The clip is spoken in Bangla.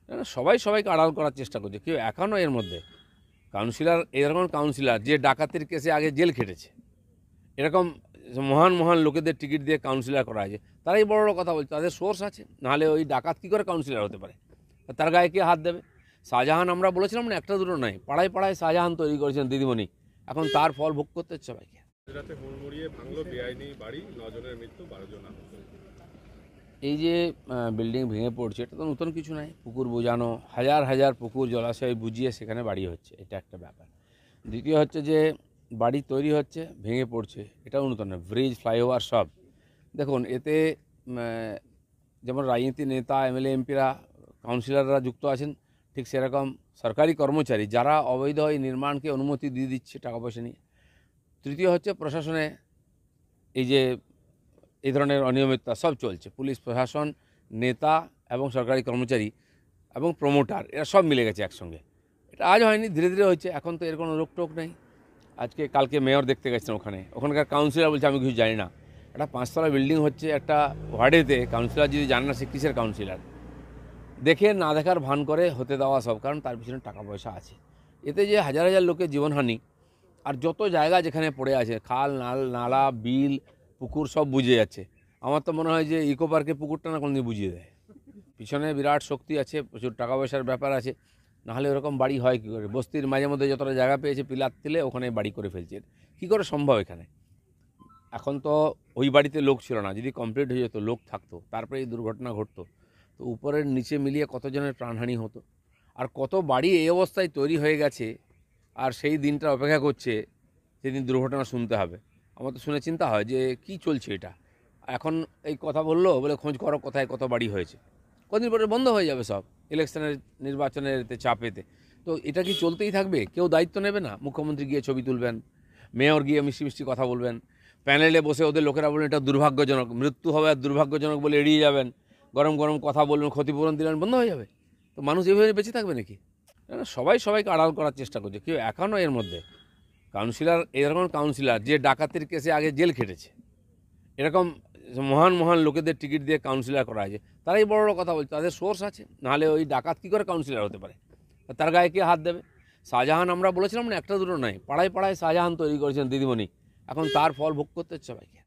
না, সবাই সবাইকে আড়াল করার চেষ্টা করছে, কেউ একা নয় এর মধ্যে। কাউন্সিলর, এরকম কাউন্সিলর যে ডাকাতির কেসে আগে জেল খেটেছে, এরকম মহান মহান লোকেদের টিকিট দিয়ে কাউন্সিলর করা হয়েছে, তারাই বড় বড় কথা বলছে, তাদের সোর্স আছে, নাহলে ওই ডাকাত কী করে কাউন্সিলর হতে পারে? তার গায়ে কে হাত দেবে? শাহজাহান, আমরা বলেছিলাম না একটা দুটো নয়, পাড়ায় পাড়ায় শাহজাহান তৈরি করেছেন দিদিমণি, এখন তার ফল ভোগ করতে হচ্ছে সবাইকে। রাতে হুড়মুড়িয়ে ভাঙলো বেআইনি বাড়ি, 9 জনের মৃত্যু, 12 জন আহত। এই যে বিল্ডিং ভেঙে পড়ছে, এটা তো নতুন কিছু নয়। পুকুর বোঝানো, হাজার হাজার পুকুর জলাশয় বুঝিয়ে সেখানে বাড়ি হচ্ছে, এটা একটা ব্যাপার। দ্বিতীয় হচ্ছে যে বাড়ি তৈরি হচ্ছে, ভেঙে পড়ছে, এটাও নতুন নয়। ব্রিজ, ফ্লাইওভার সব দেখুন, এতে যেমন রাজনীতি নেতা, এমএলএ, এমপিরা, কাউন্সিলররা যুক্ত আছেন, ঠিক সেরকম সরকারি কর্মচারী যারা অবৈধ এই নির্মাণকে অনুমতি দিয়ে দিচ্ছে টাকা পয়সা নিয়ে। তৃতীয় হচ্ছে প্রশাসনে এই যে এই ধরনের অনিয়মিততা সব চলছে, পুলিশ প্রশাসন, নেতা এবং সরকারি কর্মচারী এবং প্রমোটার, এরা সব মিলে গেছে একসঙ্গে। এটা আজ হয়নি, ধীরে ধীরে হচ্ছে। এখন তো এর কোনো রোকটোক নেই। আজকে কালকে মেয়র দেখতে গেছেন, ওখানকার কাউন্সিলর বলছে আমি কিছু জানি না। একটা 5তলা বিল্ডিং হচ্ছে একটা ওয়ার্ডেতে, কাউন্সিলর যদি জানে না সে কিসের কাউন্সিলর? দেখে না দেখার ভান করে হতে দেওয়া সব, কারণ তার পিছনে টাকা পয়সা আছে। এতে যে হাজার হাজার লোকের জীবনহানি, আর যত জায়গা যেখানে পড়ে আছে, খাল, নালা, বিল, পুকুর সব বুঝে যাচ্ছে। আমার তো মনে হয় যে ইকো পার্কের পুকুরটা না কোনোদিন বুঝিয়ে দেয়। পিছনে বিরাট শক্তি আছে, প্রচুর টাকা পয়সার ব্যাপার আছে, নাহলে ওরকম বাড়ি হয় কী করে? বস্তির মাঝে মধ্যে যতটা জায়গা পেয়েছে পিলার তুলে ওখানে বাড়ি করে ফেলছে, কী করে সম্ভব এখানে? এখন তো ওই বাড়িতে লোক ছিল না, যদি কমপ্লিট হয়ে যেত, লোক থাকতো, তারপরে এই দুর্ঘটনা ঘটতো, তো উপরের নিচে মিলিয়ে কতজনের প্রাণহানি হতো। আর কত বাড়ি এই অবস্থায় তৈরি হয়ে গেছে, আর সেই দিনটা অপেক্ষা করছে সেদিন দুর্ঘটনা শুনতে হবে। আমার তো শুনে চিন্তা হয় যে কি চলছে এটা। এখন এই কথা বললো বলে খোঁজ করো কোথায় কত বাড়ি হয়েছে, কদিন পরে বন্ধ হয়ে যাবে সব, ইলেকশনের নির্বাচনের চাপেতে। তো এটা কি চলতেই থাকবে? কেউ দায়িত্ব নেবে না। মুখ্যমন্ত্রী গিয়ে ছবি তুলবেন, মেয়র গিয়ে মিষ্টি মিষ্টি কথা বলবেন, প্যানেলে বসে ওদের লোকেরা বলবেন এটা দুর্ভাগ্যজনক, মৃত্যু হবে আর দুর্ভাগ্যজনক বলে এড়িয়ে যাবেন, গরম গরম কথা বলবেন, ক্ষতিপূরণ দিলেন, বন্ধ হয়ে যাবে। তো মানুষ এভাবে বেঁচে থাকবে নাকি? না, সবাই সবাইকে আড়াল করার চেষ্টা করছে, কেউ একা নয় এর মধ্যে। কাউন্সিলর, এরকম কাউন্সিলর যে ডাকাতির কেসে আগে জেল খেটেছে, এরকম মহান মহান লোকেদের টিকিট দিয়ে কাউন্সিলর করা হয়েছে, তারাই বড় বড় কথা বলছে, তাদের সোর্স আছে, নাহলে ওই ডাকাত কী করে কাউন্সিলর হতে পারে? তার গায়ে কে হাত দেবে? শাহজাহান, আমরা বলেছিলাম না একটা দুটো নয়, পাড়ায় পাড়ায় শাহজাহান তৈরি করেছেন দিদিমণি, এখন তার ফল ভোগ করতে হচ্ছে সবাইকে।